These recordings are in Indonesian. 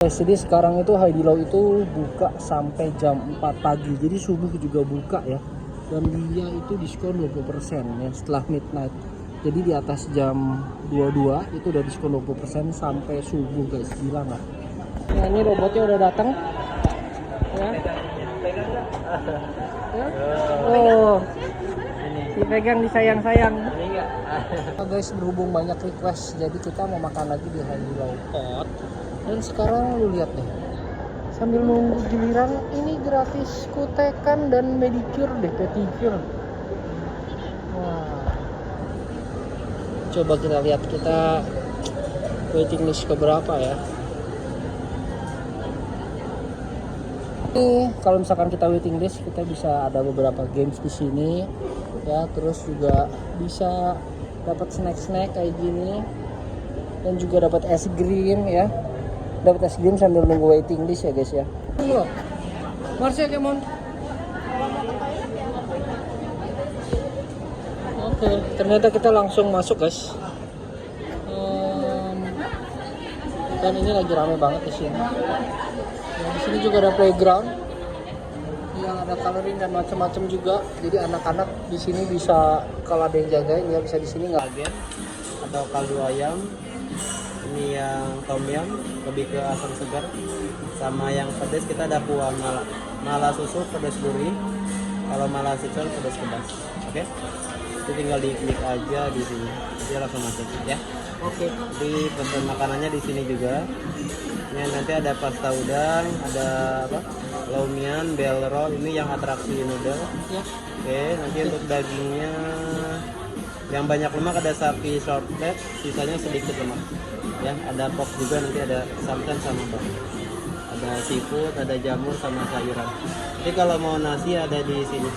Jadi sekarang itu Haidilau itu buka sampai jam 4 pagi. Jadi subuh juga buka ya. Dan dia itu diskon 20% ya setelah midnight. Jadi di atas jam 22 itu udah diskon 20% sampai subuh guys. Gila nggak? Nah ini robotnya udah datang. Ya. Ya. Oh. Dipegang disayang-sayang. Nah, guys, berhubung banyak request jadi kita mau makan lagi di Haidilau Pot. Dan sekarang lu lihat deh, sambil nunggu giliran ini gratis kutekan dan medicure deh, pedicure. Wah, coba kita lihat kita waiting list keberapa ya. Ini kalau misalkan kita waiting list kita bisa ada beberapa games di sini ya, terus juga bisa dapat snack kayak gini dan juga dapat es krim ya. Dapat es krim sambil nunggu waiting list ya guys ya. Tunggu. Marsha Kemon. Oke, ternyata kita langsung masuk guys. Dan ini lagi rame banget di sini. Nah, di sini juga ada playground yang ada coloring dan macam-macam juga. Jadi anak-anak di sini bisa, kalau ada yang jagain ya bisa di sini nggak. Atau kaldu ayam. Ini yang tom yum, lebih ke asam segar. Sama yang pedas kita ada kuah mala susu pedas gurih. Kalau mala sicol pedas pedas. Oke? Itu tinggal diklik aja di sini. Dia langsung masuk ya. Oke. Jadi pesan makanannya di sini juga. Ini nanti ada pasta udang, ada apa? Laumian, bell roll. Ini yang atraksi noodle. Ya. Oke, nanti untuk dagingnya yang banyak lemak ada sapi shortbread, sisanya sedikit lemak. Ya, ada pork juga, nanti ada santan sama bawang. Ada seafood, ada jamur sama sayuran. Jadi kalau mau nasi ada di sini.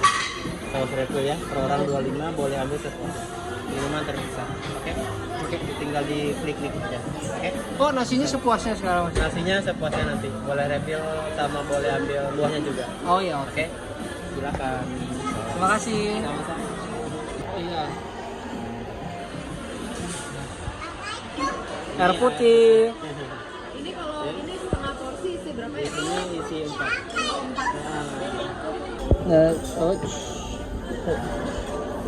Saus refill ya, per orang 25 boleh ambil seporsi. Minuman terpisah. Oke. Oke, tinggal di klik aja. Oke. Oh, nasinya sepuasnya sekarang. Nasinya sepuasnya nanti. Boleh refill sama boleh ambil buahnya juga. Oh iya, Oke. Silakan. Terima kasih. Sama-sama. Iya. Air putih. Ini kalau ini setengah porsi isi berapa ya? Ini isi 4.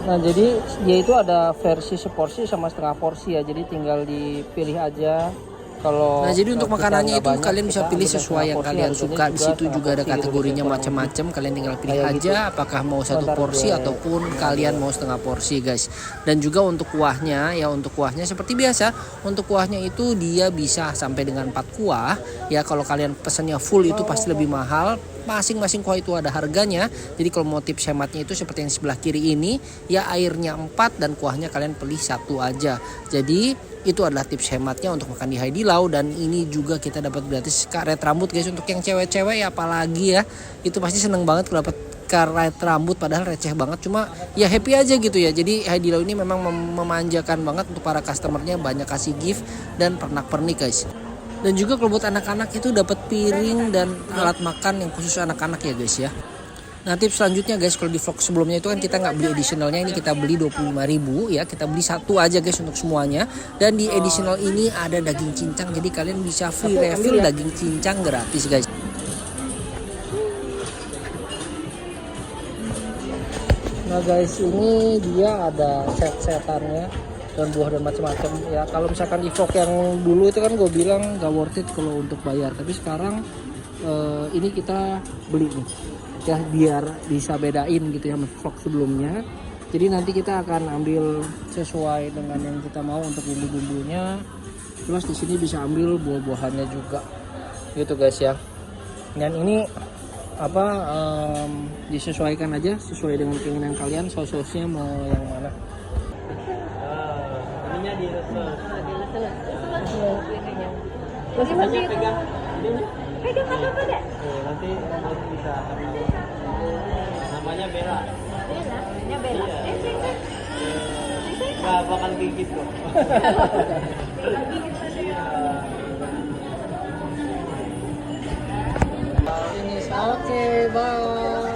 Nah, jadi dia itu ada versi seporsi sama setengah porsi ya. Jadi tinggal dipilih aja. Kalau jadi untuk makanannya itu kalian bisa pilih sesuai yang kalian suka. Di situ juga ada kategorinya macam-macam. Kalian tinggal pilih aja apakah mau satu porsi ataupun kalian mau setengah porsi, guys. Dan juga untuk kuahnya ya, untuk kuahnya seperti biasa. Untuk kuahnya itu dia bisa sampai dengan 4 kuah. Ya, kalau kalian pesannya full itu pasti lebih mahal. Masing-masing kuah itu ada harganya. Jadi kalau mau tips hematnya itu seperti yang sebelah kiri ini, ya airnya 4 dan kuahnya kalian pilih 1 aja. Jadi itu adalah tips hematnya untuk makan di Haidilau. Dan ini juga kita dapat gratis karet rambut guys. Untuk yang cewek-cewek ya apalagi ya, itu pasti seneng banget kalau dapat karet rambut, padahal receh banget, cuma ya happy aja gitu ya. Jadi Haidilau ini memang memanjakan banget untuk para customernya, banyak kasih gift dan pernak-pernik guys. Dan juga kalau buat anak-anak itu dapat piring dan alat makan yang khusus anak-anak ya guys ya. Nah, tips selanjutnya guys, kalau di vlog sebelumnya itu kan kita nggak beli additionalnya, ini kita beli 25.000 ya, kita beli 1 aja guys untuk semuanya. Dan di additional ini ada daging cincang, jadi kalian bisa free refill daging cincang gratis guys. Nah guys, ini dia ada set-setannya dan buah dan macam-macam ya. Kalau misalkan di vlog yang dulu itu kan gue bilang gak worth it kalau untuk bayar, tapi sekarang ini kita beli nih ya, biar bisa bedain gitu ya vlog sebelumnya. Jadi nanti kita akan ambil sesuai dengan yang kita mau untuk bumbu-bumbunya. Plus di sini bisa ambil buah-buahannya juga gitu guys ya. Dan ini apa disesuaikan aja sesuai dengan keinginan kalian, saus-sausnya mau yang mana. Ininya di reses. Masih Pegang. pegang apa deh? Nanti bisa. Namanya Bella. Namanya Bella. Nggak bakal gigit kok. Oke, bye.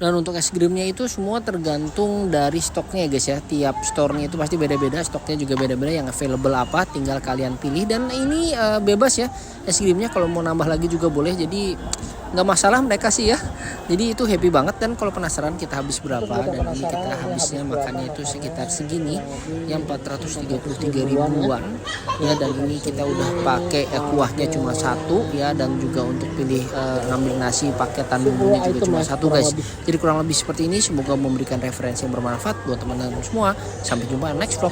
Dan untuk es krimnya itu semua tergantung dari stoknya ya guys ya. Tiap store-nya itu pasti beda-beda, stoknya juga beda-beda, yang available apa tinggal kalian pilih. Dan ini bebas ya es krimnya, kalau mau nambah lagi juga boleh. Jadi nggak masalah mereka sih ya. Jadi itu happy banget. Dan kalau penasaran kita habis berapa, dan ini kita habisnya makannya itu sekitar segini yang 433 ribuan ya. Dan ini kita udah pakai kuahnya cuma satu ya, dan juga untuk pilih ngambil nasi paketan bumbunya juga cuma satu guys. Jadi kurang lebih seperti ini. Semoga memberikan referensi yang bermanfaat buat teman-teman semua. Sampai jumpa next vlog.